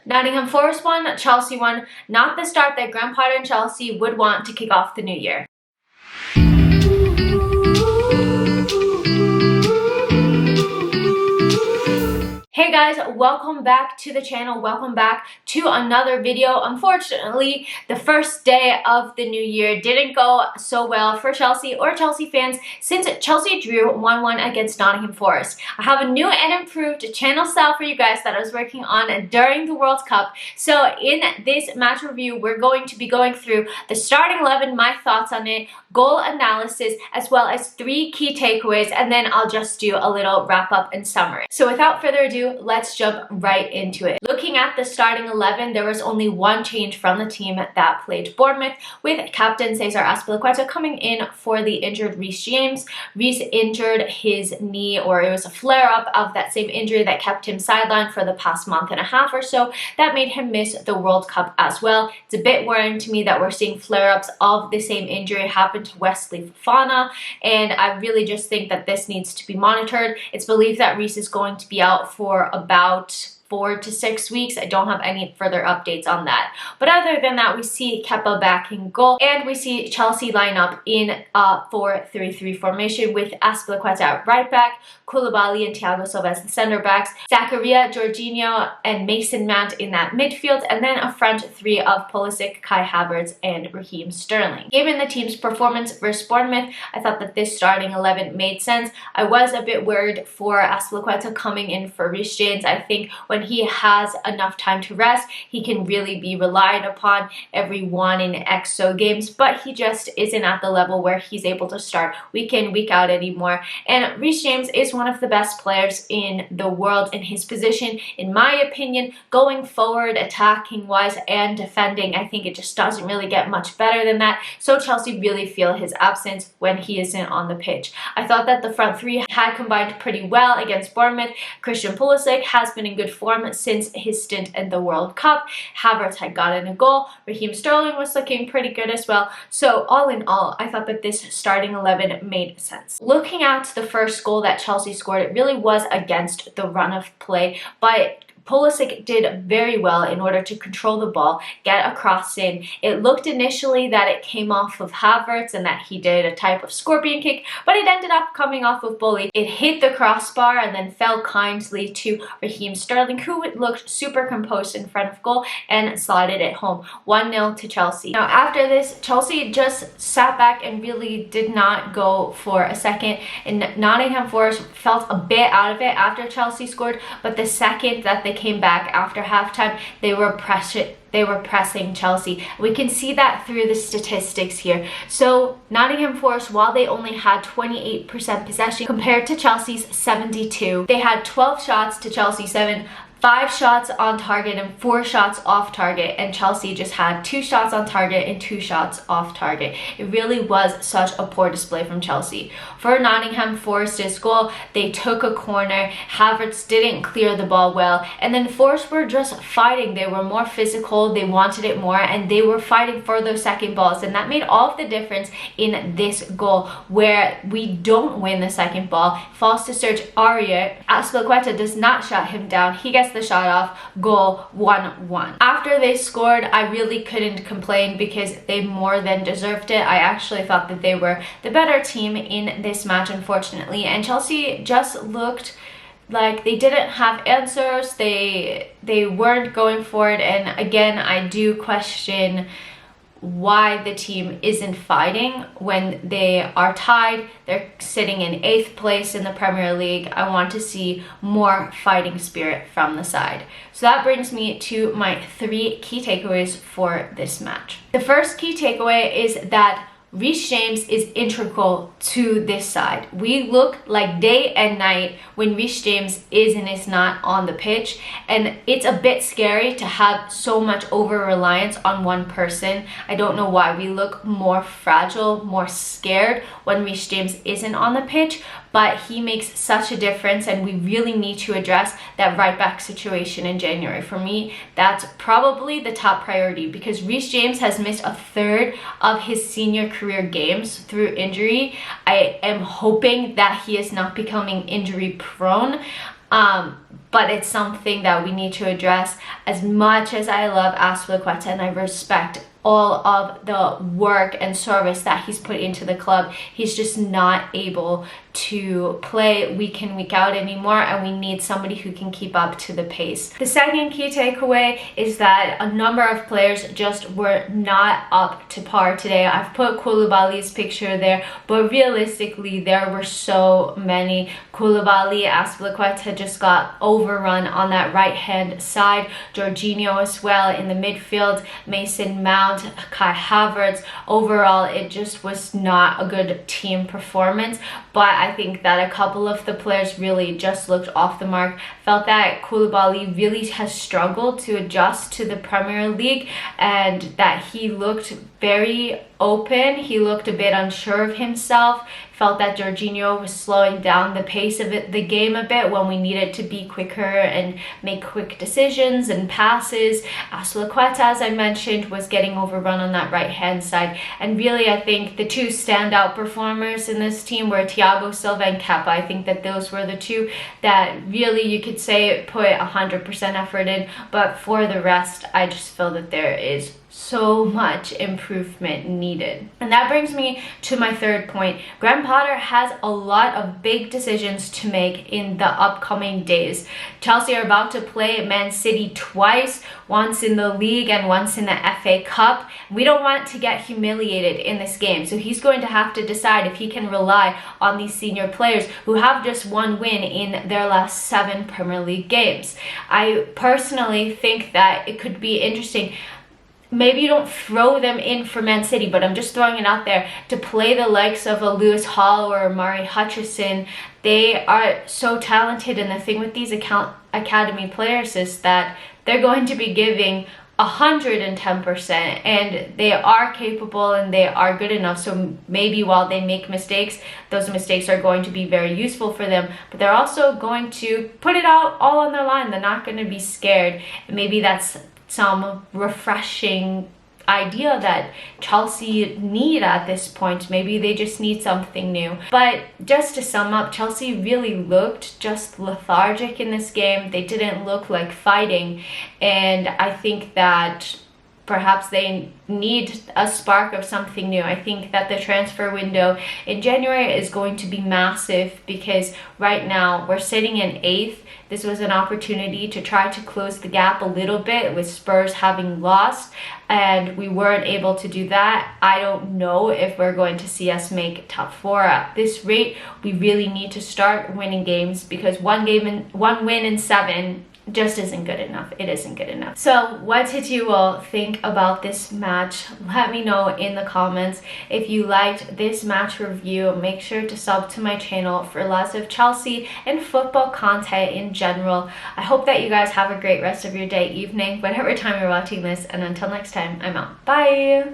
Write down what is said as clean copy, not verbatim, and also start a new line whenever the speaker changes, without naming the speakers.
Nottingham Forest won, Chelsea won. Not the start that Graham Potter and Chelsea would want to kick off the new year. Hey guys, welcome back to the channel. Welcome back to another video. Unfortunately, the first day of the new year didn't go so well for Chelsea or Chelsea fans since Chelsea drew 1-1 against Nottingham Forest. I have a new and improved channel style for you guys that I was working on during the World Cup. So in this match review, we're going to be going through the starting 11, my thoughts on it, goal analysis, as well as 3 key takeaways, and then I'll just do a little wrap up and summary. So without further ado, let's jump right into it. Looking at the starting 11, there was only one change from the team that played Bournemouth, with captain Cesar Azpilicueta coming in for the injured Reece James. Reece injured his knee, or it was a flare-up of that same injury that kept him sidelined for the past month and a half or so. That made him miss the World Cup as well. It's a bit worrying to me that we're seeing flare-ups of the same injury happen to Wesley Fofana, and I really just think that this needs to be monitored. It's believed that Reece is going to be out for about 4 to 6 weeks. I don't have any further updates on that. But other than that, we see Kepa back in goal, and we see Chelsea line up in a 4-3-3 formation with Azpilicueta at right back, Koulibaly and Thiago Silva as the center backs, Zakaria, Jorginho, and Mason Mount in that midfield, and then a front 3 of Pulisic, Kai Havertz, and Raheem Sterling. Given the team's performance versus Bournemouth, I thought that this starting 11 made sense. I was a bit worried for Azpilicueta coming in for Reece James. I think when he has enough time to rest, he can really be relied upon every 1 in X so games, but he just isn't at the level where he's able to start week in, week out anymore. And Reece James is one of the best players in the world in his position, in my opinion. Going forward, attacking wise and defending, I think it just doesn't really get much better than that. So Chelsea really feel his absence when he isn't on the pitch. I thought that the front 3 had combined pretty well against Bournemouth. Christian Pulisic has been in good form since his stint in the World Cup. Havertz had gotten a goal. Raheem Sterling was looking pretty good as well. So all in all, I thought that this starting 11 made sense. Looking at the first goal that Chelsea scored, it really was against the run of play, but Pulisic did very well in order to control the ball, get a cross in. It looked initially that it came off of Havertz and that he did a type of scorpion kick, but it ended up coming off of Bully. It hit the crossbar and then fell kindly to Raheem Sterling, who looked super composed in front of goal and slotted it home. 1-0 to Chelsea. Now after this, Chelsea just sat back and really did not go for a second, and Nottingham Forest felt a bit out of it after Chelsea scored, but the second that they came back after halftime, they were pressing Chelsea. We can see that through the statistics here. So Nottingham Forest, while they only had 28% possession compared to Chelsea's 72%, they had 12 shots to Chelsea's 7, 5 shots on target and 4 shots off target, and Chelsea just had 2 shots on target and 2 shots off target. It really was such a poor display from Chelsea. For Nottingham Forest's goal, they took a corner, Havertz didn't clear the ball well, and then Forest were just fighting. They were more physical, they wanted it more, and they were fighting for those second balls, and that made all of the difference in this goal, where we don't win the second ball. Falls to Serge Aurier. Azpilicueta does not shut him down. He gets the shot off, goal 1-1. After they scored, I really couldn't complain because they more than deserved it. I actually thought that they were the better team in this match, unfortunately, and Chelsea just looked like they didn't have answers. They weren't going for it, and again, I do question why the team isn't fighting when they are tied. They're sitting in 8th place in the Premier League. I want to see more fighting spirit from the side. So that brings me to my 3 key takeaways for this match. The first key takeaway is that Reece James is integral to this side. We look like day and night when Reece James is and is not on the pitch, and it's a bit scary to have so much over-reliance on one person. I don't know why. We look more fragile, more scared when Reece James isn't on the pitch, but he makes such a difference, and we really need to address that right back situation in January. For me, that's probably the top priority, because Reece James has missed a third of his senior career games through injury. I am hoping that he is not becoming injury prone. but it's something that we need to address. As much as I love Azpilicueta and I respect all of the work and service that he's put into the club, he's just not able to play week in, week out anymore, and we need somebody who can keep up to the pace. The second key takeaway is that a number of players just were not up to par today. I've put Koulibaly's picture there, but realistically there were so many. Koulibaly, Azpilicueta just got overrun on that right hand side. Jorginho as well in the midfield, Mason Mount, Kai Havertz. Overall, it just was not a good team performance, but I think that a couple of the players really just looked off the mark. Felt that Koulibaly really has struggled to adjust to the Premier League, and that he looked very open. He looked a bit unsure of himself. Felt that Jorginho was slowing down the pace of the game a bit when we needed to be quicker and make quick decisions and passes. Azpilicueta, as I mentioned, was getting overrun on that right hand side. And really, I think the two standout performers in this team were Thiago Silva and Kepa. I think that those were the two that really, you could say, put 100% effort in. But for the rest, I just feel that there is so much improvement needed. And that brings me to my third point. Graham Potter has a lot of big decisions to make in the upcoming days. Chelsea are about to play Man City twice, once in the league and once in the FA Cup. We don't want to get humiliated in this game, so he's going to have to decide if he can rely on these senior players who have just one win in their last 7 Premier League games. I personally think that it could be interesting. Maybe you don't throw them in for Man City, but I'm just throwing it out there to play the likes of a Lewis Hall or Murray Hutchison. They are so talented, and the thing with these academy players is that they're going to be giving 110%, and they are capable and they are good enough. So maybe while they make mistakes, those mistakes are going to be very useful for them, but they're also going to put it out all on their line. They're not going to be scared. And maybe that's some refreshing idea that Chelsea need at this point. Maybe they just need something new. But just to sum up, Chelsea really looked just lethargic in this game. They didn't look like fighting, and I think that perhaps they need a spark of something new. I think that the transfer window in January is going to be massive, because right now we're sitting in 8th. This was an opportunity to try to close the gap a little bit with Spurs having lost, and we weren't able to do that. I don't know if we're going to see us make top 4 at this rate. We really need to start winning games, because one win in 7 just isn't good enough. It isn't good enough. So what did you all think about this match? Let me know in the comments. If you liked this match review, make sure to sub to my channel for lots of Chelsea and football content in general. I hope that you guys have a great rest of your day, evening, whatever time you're watching this, and until next time, I'm out. Bye!